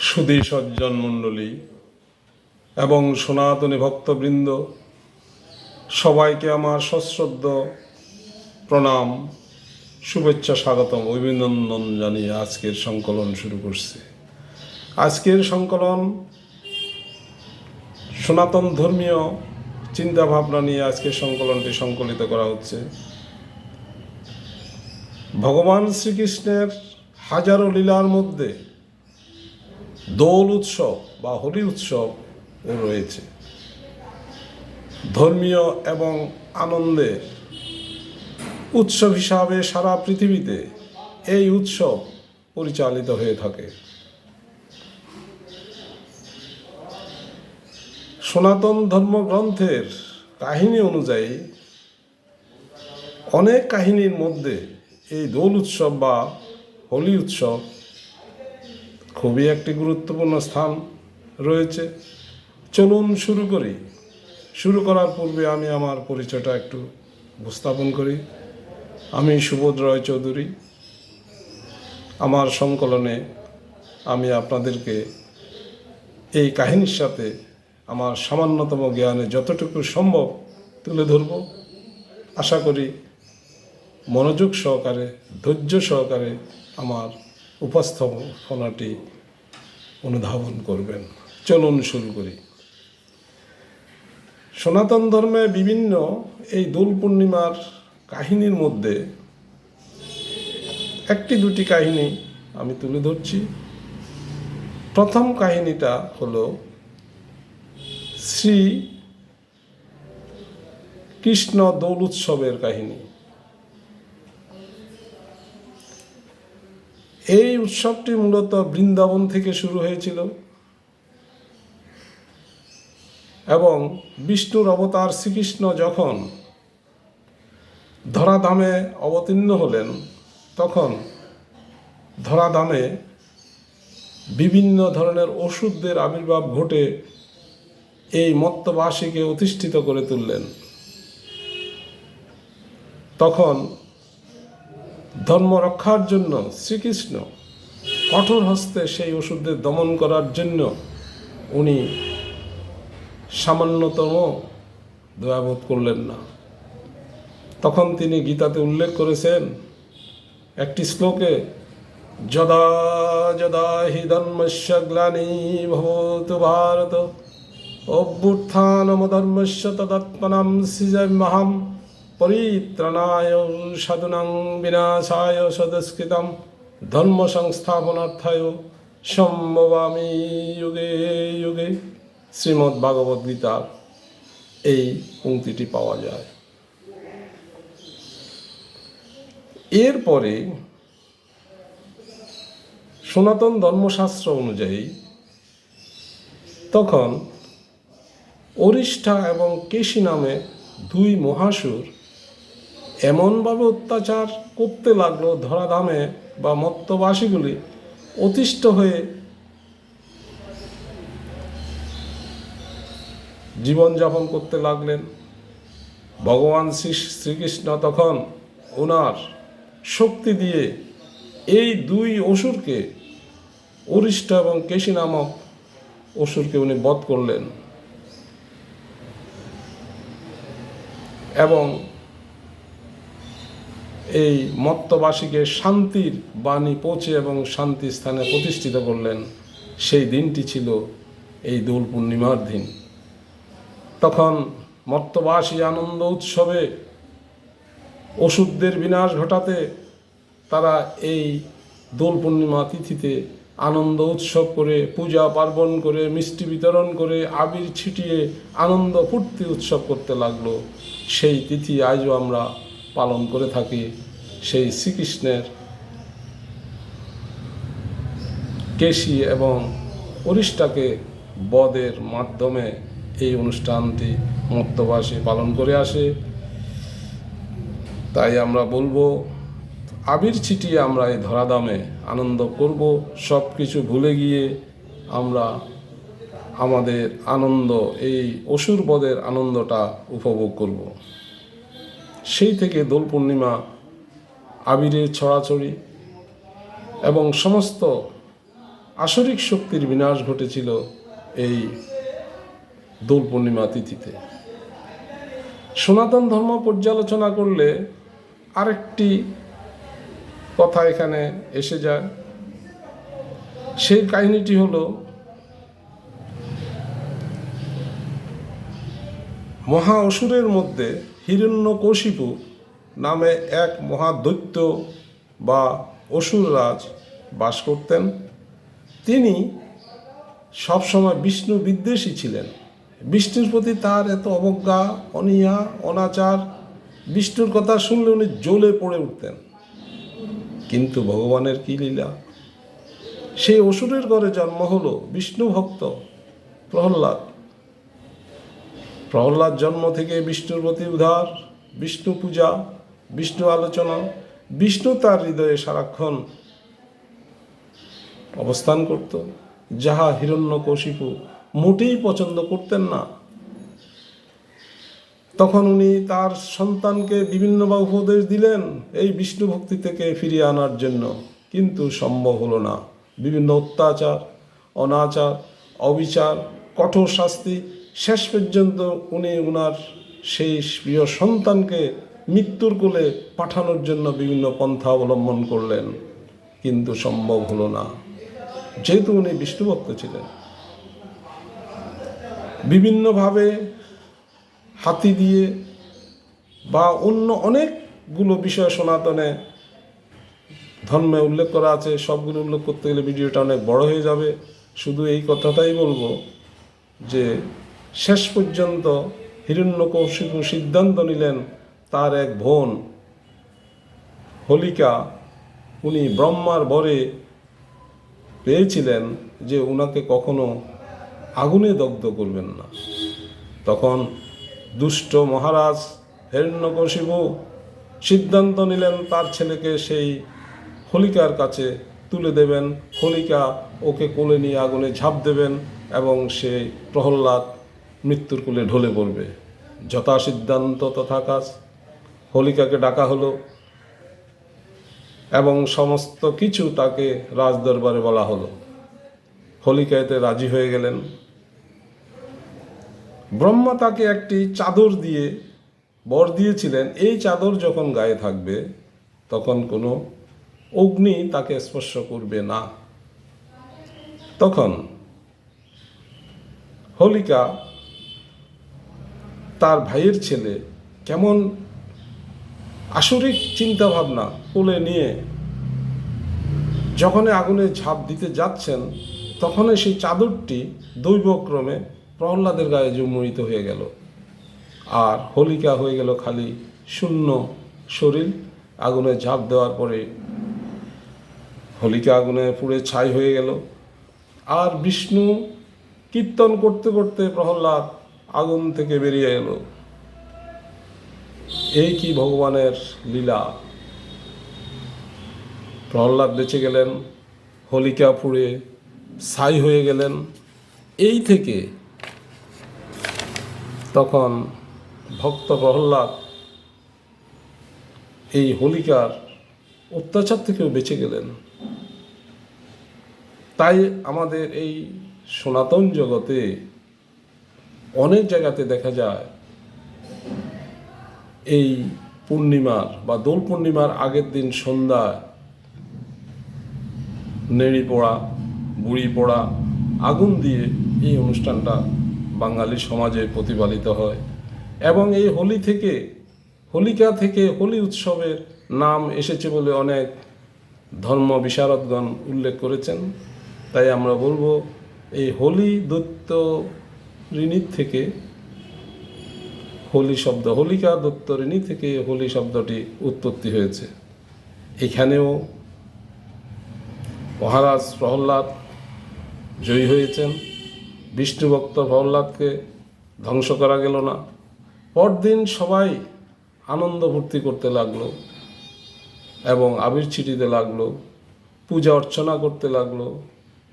সুধী সজ্জন মণ্ডলী এবং সনাতনী ভক্তবৃন্দ, সবাইকে আমার সশ্রদ্ধ প্রণাম, শুভেচ্ছা, স্বাগতম, অভিনন্দন জানিয়ে আজকের সংকলন শুরু করছি। আজকের সংকলন সনাতন ধর্মীয় চিন্তাভাবনা নিয়ে আজকের সংকলনটি সংকলিত করা হচ্ছে। ভগবান শ্রীকৃষ্ণের হাজারো লীলার মধ্যে দোল উৎসব বা হোলি উৎসব রয়েছে। ধর্মীয় এবং আনন্দের উৎসব হিসাবে সারা পৃথিবীতে এই উৎসব পরিচালিত হয়ে থাকে। সনাতন ধর্মগ্রন্থের কাহিনী অনুযায়ী অনেক কাহিনীর মধ্যে এই দোল উৎসব বা হোলি উৎসব খুবই একটি গুরুত্বপূর্ণ স্থান রয়েছে। চলুন শুরু করি। শুরু করার পূর্বে আমি আমার পরিচয়টা একটু উপস্থাপন করি। আমি সুবোধ রয় চৌধুরী। আমার সংকলনে আমি আপনাদেরকে এই কাহিনীর সাথে আমার সামান্যতম জ্ঞানে যতটুকু সম্ভব তুলে ধরব। আশা করি মনোযোগ সহকারে, ধৈর্য সহকারে আমার উপস্থাপনাটি অনুধাবন করবেন। চলুন শুরু করি। সনাতন ধর্মে বিভিন্ন এই দোল পূর্ণিমার কাহিনীর মধ্যে একটি দুটি কাহিনী আমি তুলে ধরছি। প্রথম কাহিনীটা হলো শ্রী কৃষ্ণ দোল উৎসবের কাহিনী। এই উৎসবটি মূলত বৃন্দাবন থেকে শুরু হয়েছিল এবং বিষ্ণুর অবতার শ্রীকৃষ্ণ যখন ধরাধামে অবতীর্ণ হলেন, তখন ধরাধামে বিভিন্ন ধরনের ওষুধের আবির্ভাব ঘটে এই মত্তবাসীকে অধিষ্ঠিত করে তুললেন। তখন ধর্ম রক্ষার জন্য শ্রীকৃষ্ণ কঠোর হস্তে সেই ওষুধদের দমন করার জন্য উনি সামান্যতম দয়াবোধ করলেন না। তখন তিনি গীতাতে উল্লেখ করেছেন একটি শ্লোকে, যদা যদা হি ধর্মস্য গ্লানির্ভবতু ভারত অভ্যুত্থানমধর্মস্য তদাত্মনাং সৃজাম্যহং পরিত্রাণায় সাধুনাং বিনাশায় সদস্কৃতং ধর্ম সংস্থাপনার্থায় সম্ভবামি যুগে যুগে। শ্রীমদ্ ভাগবত গীতার এই পংক্তিটি পাওয়া যায়। এরপরে সনাতন ধর্মশাস্ত্র অনুযায়ী তখন অরিষ্ঠা এবং কেশী নামে দুই মহাসুর এমনভাবে অত্যাচার করতে লাগলো, ধরাধামে বা মত্তবাসীগুলি অতিষ্ঠ হয়ে জীবনযাপন করতে লাগলেন। ভগবান শ্রীকৃষ্ণ তখন ওনার শক্তি দিয়ে এই দুই অসুরকে, অরিষ্ঠ এবং কেশী নামক অসুরকে উনি বধ করলেন এবং এই মত্তবাসীকে শান্তির বাণী পৌঁছে এবং শান্তি স্থানে প্রতিষ্ঠিত করলেন। সেই দিনটি ছিল এই দোল পূর্ণিমার দিন। তখন মত্তবাসী আনন্দ উৎসবে অসুরদের বিনাশ ঘটাতে তারা এই দোল পূর্ণিমা তিথিতে আনন্দ উৎসব করে, পূজা পার্বণ করে, মিষ্টি বিতরণ করে, আবির ছিটিয়ে আনন্দ ফুর্তি উৎসব করতে লাগলো। সেই তিথি আজও আমরা পালন করে থাকি। সেই শ্রীকৃষ্ণের কেশী এবং অরিষ্ঠাকে বধের মাধ্যমে এই অনুষ্ঠানটি মত্তবাসী পালন করে আসে। তাই আমরা বলবো, আবির ছিটিয়ে আমরা এই ধরাধামে আনন্দ করব। সব কিছু ভুলে গিয়ে আমরা আমাদের আনন্দ, এই অসুর বধের আনন্দটা উপভোগ করব। সেই থেকে দোল পূর্ণিমা আবিরের ছড়াছড়ি এবং সমস্ত আসরিক শক্তির বিনাশ ঘটেছিল এই দোল পূর্ণিমা তিথিতে। সনাতন ধর্ম পর্যালোচনা করলে আরেকটি কথা এখানে এসে যায়। সেই কাহিনীটি হলো মহা অসুরের মধ্যে হিরণ্যকশিপু নামে এক মহাদৈত্য বা অসুররাজ বাস করতেন। তিনি সবসময় বিষ্ণু বিদ্বেষী ছিলেন। বিষ্ণুর প্রতি তার এত অবজ্ঞা, অনীহা, অনাচার, বিষ্ণুর কথা শুনলে উনি জ্বলে পড়ে উঠতেন। কিন্তু ভগবানের কি লীলা, সেই অসুরের ঘরে জন্ম হলো বিষ্ণু ভক্ত প্রহ্লাদ। প্রহ্লাদ জন্ম থেকে বিষ্ণুর প্রতি উদ্ধার, বিষ্ণু পূজা, বিষ্ণু আলোচনা, বিষ্ণু তার হৃদয়ে সারাক্ষণ অবস্থান করত, যাহা হিরণ্যকশিপু মোটেই পছন্দ করতেন না। তখন উনি তার সন্তানকে বিভিন্নভাবে উপদেশ দিলেন এই বিষ্ণু ভক্তি থেকে ফিরিয়ে আনার জন্য, কিন্তু সম্ভব হলো না। বিভিন্ন অত্যাচার, অনাচার, অবিচার, কঠোর শাস্তি, শেষ পর্যন্ত উনি উনার সেই প্রিয় সন্তানকে মৃত্যুর কোলে পাঠানোর জন্য বিভিন্ন পন্থা অবলম্বন করলেন, কিন্তু সম্ভব হলো না, যেহেতু উনি বিষ্ণুভক্ত ছিলেন। বিভিন্নভাবে হাতি দিয়ে বা অন্য অনেকগুলো বিষয় সনাতনে ধর্মে উল্লেখ করা আছে, সবগুলো উল্লেখ করতে গেলে ভিডিওটা অনেক বড় হয়ে যাবে। শুধু এই কথাটাই বলবো যে শেষ পর্যন্ত হিরণ্যকশিপু সিদ্ধান্ত নিলেন তার এক বোন হোলিকা, উনি ব্রহ্মার বরে পেয়েছিলেন যে উনাকে কখনো আগুনে দগ্ধ করবেন না। তখন দুষ্ট মহারাজ হিরণ্যকশিপু সিদ্ধান্ত নিলেন তার ছেলেকে সেই হোলিকার কাছে তুলে দেবেন, হোলিকা ওকে কোলে নিয়ে আগুনে ঝাঁপ দেবেন এবং সেই প্রহ্লাদ মৃত্যুর কোলে ঢলে পড়বে। যথা সিদ্ধান্ত তথা কাজ। হোলিকাকে ডাকা হলো এবং সমস্ত কিছু তাকে রাজদরবারে বলা হলো। হোলিকা এতে রাজি হয়ে গেলেন। ব্রহ্মা তাকে একটি চাদর দিয়ে বর দিয়েছিলেন, এই চাদর যখন গায়ে থাকবে তখন কোনো অগ্নি তাকে স্পর্শ করবে না। তখন হোলিকা তার ভাইয়ের ছেলে কেমন আসরিক চিন্তা ভাবনা কোলে নিয়ে যখন আগুনে ঝাঁপ দিতে যাচ্ছেন, তখনই সেই চাদরটি দৈবক্রমে প্রহ্লাদের গায়ে জমুরিত হয়ে গেল, আর হোলিকা হয়ে গেল খালি শূন্য শরীর। আগুনে ঝাঁপ দেওয়ার পরে হোলিকা আগুনে পুড়ে ছাই হয়ে গেল, আর বিষ্ণু কীর্তন করতে করতে প্রহ্লাদ আগুন থেকে বেরিয়ে এলো। এই কি ভগবানের লীলা! প্রহ্লাদ বেঁচে গেলেন, হোলিকা পুড়ে ছাই হয়ে গেলেন। এই থেকে তখন ভক্ত প্রহ্লাদ এই হোলিকার অত্যাচার থেকেও বেঁচে গেলেন। তাই আমাদের এই সনাতন জগতে অনেক জায়গাতে দেখা যায় এই পূর্ণিমার বা দোল পূর্ণিমার আগের দিন সন্ধ্যায় নেড়ি পোড়া, বুড়ি পোড়া, আগুন দিয়ে এই অনুষ্ঠানটা বাঙালি সমাজে প্রতিপালিত হয়। এবং এই হোলিকা থেকে হোলি উৎসবের নাম এসেছে বলে অনেক ধর্ম বিশারদগণ উল্লেখ করেছেন। তাই আমরা বলবো এই হোলি দৈত্য ঋণী থেকে হোলি শব্দ, হোলিকা দৈত্য ঋণী থেকে হোলি শব্দটি উৎপত্তি হয়েছে। এখানেও মহারাজ প্রহ্লাদ জয়ী হয়েছেন। বিষ্ণুভক্ত প্রহ্লাদকে ধ্বংস করা গেল না। পরদিন সবাই আনন্দ ফুর্তি করতে লাগলো এবং আবির ছিটিতে লাগলো, পূজা অর্চনা করতে লাগলো।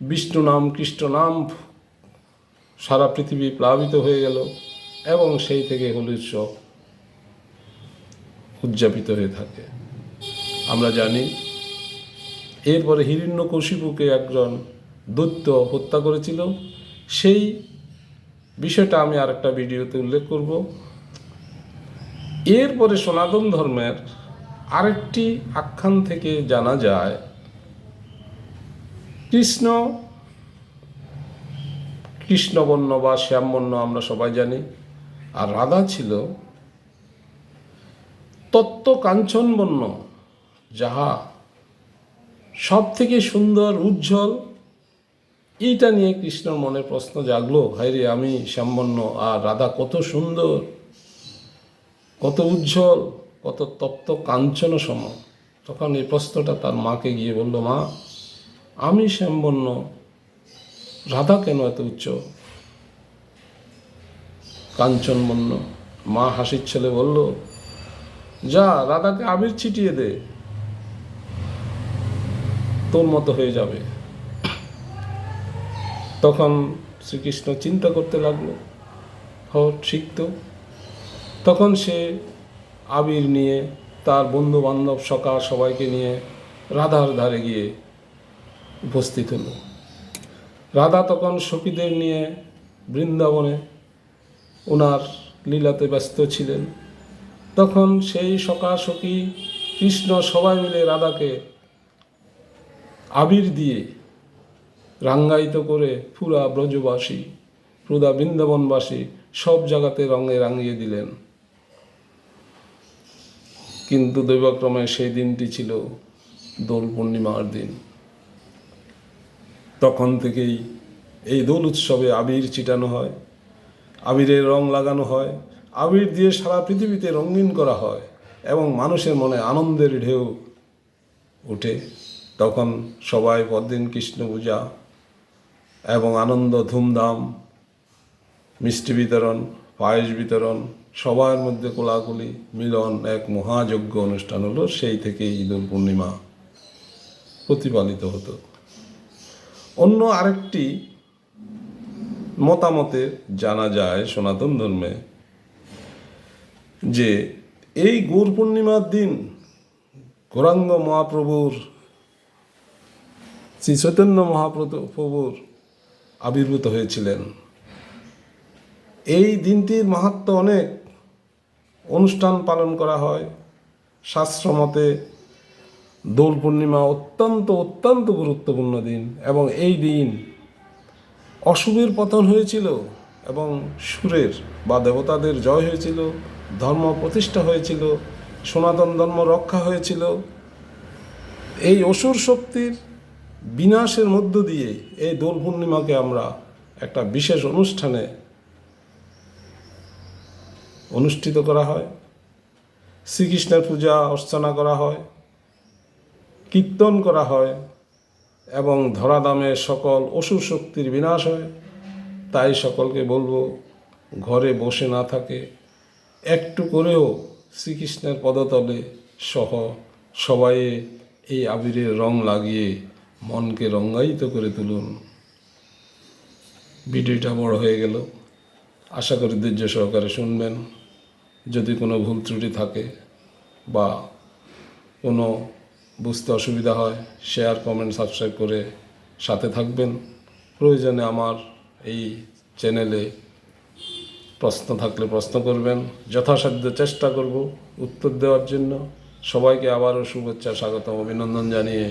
বিষ্ণু নাম, কৃষ্ণ নাম সারা পৃথিবী প্লাবিত হয়ে গেল এবং সেই থেকে হোলি উৎসব উদযাপিত হয়ে থাকে। আমরা জানি এরপরে হিরণ্যকশিপুকে একজন দৈত্য হত্যা করেছিল, সেই বিষয়টা আমি আরেকটা ভিডিওতে উল্লেখ করব। এরপরে সনাতন ধর্মের আরেকটি আখ্যান থেকে জানা যায় কৃষ্ণবর্ণ বা শ্যামবর্ণ আমরা সবাই জানি, আর রাধা ছিল তত্ত্ব কাঞ্চনবর্ণ, যাহা সব থেকে সুন্দর উজ্জ্বল। এইটা নিয়ে কৃষ্ণর মনে প্রশ্ন জাগলো, হায় রে, আমি শ্যামবর্ণ আর রাধা কত সুন্দর, কত উজ্জ্বল, কত তপ্ত কাঞ্চন সম। তখন এই প্রশ্নটা তার মাকে গিয়ে বলল, মা, আমি শ্যামবর্ণ, রাধা কেন এত উচ্চ কাঞ্চনবর্ণ? মা হাসির ছেলে বলল, যা, রাধাকে আবির ছিটিয়ে দে, তোর মতো হয়ে যাবে। তখন শ্রীকৃষ্ণ চিন্তা করতে লাগলো, ঠিক তো। তখন সে আবির নিয়ে তার বন্ধু বান্ধব সখা সবাইকে নিয়ে রাধার ধারে গিয়ে উপস্থিত হলো। রাধা তখন সখীদের নিয়ে বৃন্দাবনে ওনার লীলাতে ব্যস্ত ছিলেন। তখন সেই সখা সখী কৃষ্ণ সবাই মিলে রাধাকে আবির দিয়ে রাঙ্গায়িত করে পুরা ব্রজবাসী, পুরা বৃন্দাবনবাসী সব জায়গাতে রঙে রাঙিয়ে দিলেন। কিন্তু দৈবক্রমে সেই দিনটি ছিল দোল পূর্ণিমার দিন। তখন থেকেই এই দোল উৎসবে আবির ছিটানো হয়, আবিরের রং লাগানো হয়, আবির দিয়ে সারা পৃথিবীতে রঙিন করা হয় এবং মানুষের মনে আনন্দের ঢেউ ওঠে। তখন সবাই পরদিন কৃষ্ণ পূজা এবং আনন্দ, ধুমধাম, মিষ্টি বিতরণ, পায়েস বিতরণ, সবার মধ্যে কোলাকুলি, মিলন, এক মহাযজ্ঞ অনুষ্ঠান হলো। সেই থেকে ঈদুল পূর্ণিমা প্রতিপালিত হতো। অন্য আরেকটি মতামতে জানা যায় সনাতন ধর্মে যে এই গৌর পূর্ণিমার দিন গৌরাঙ্গ মহাপ্রভুর, শ্রী চৈতন্য মহাপ্রভুর আবির্ভূত হয়েছিলেন। এই দিনটির মাহাত্ম্য অনেক, অনুষ্ঠান পালন করা হয়। শাস্ত্রমতে দোল পূর্ণিমা অত্যন্ত অত্যন্ত গুরুত্বপূর্ণ দিন এবং এই দিন অশুভের পতন হয়েছিল এবং সুরের বা দেবতাদের জয় হয়েছিল, ধর্ম প্রতিষ্ঠা হয়েছিল, সনাতন ধর্ম রক্ষা হয়েছিল। এই অসুর শক্তির বিনাশের মধ্য দিয়ে এই দোল পূর্ণিমাকে আমরা একটা বিশেষ অনুষ্ঠানে অনুষ্ঠিত করা হয়। শ্রীকৃষ্ণের পূজা অর্চনা করা হয়, কীর্তন করা হয় এবং ধরাধামে সকল অসুর শক্তির বিনাশ হয়। তাই সকলকে বলবো, ঘরে বসে না থাকে, একটু করেও শ্রীকৃষ্ণের পদতলে সহ সবাই এই আবিরের রং লাগিয়ে মনকে রঙ্গায়িত করে তুলুন। ভিডিওটা বড় হয়ে গেল, আশা করি ধৈর্য সহকারে শুনবেন। যদি কোনো ভুল ত্রুটি থাকে বা কোনো বুঝতে অসুবিধা হয়, শেয়ার, কমেন্ট, সাবস্ক্রাইব করে সাথে থাকবেন। প্রয়োজনে আমার এই চ্যানেলে প্রশ্ন থাকলে প্রশ্ন করবেন, যথাসাধ্য চেষ্টা করব উত্তর দেওয়ার জন্য। সবাইকে আবারও শুভেচ্ছা, স্বাগতম, অভিনন্দন জানিয়ে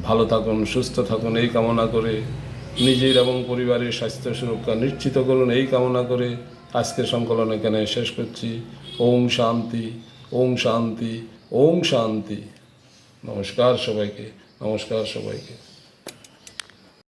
ভালো থাকুন, সুস্থ থাকুন এই কামনা করে, নিজের এবং পরিবারের স্বাস্থ্য সুরক্ষা নিশ্চিত করুন এই কামনা করে আজকের সংকলন এখানে শেষ করছি। ওম শান্তি, ওম শান্তি, ওম শান্তি। নমস্কার সবাইকে, নমস্কার সবাইকে।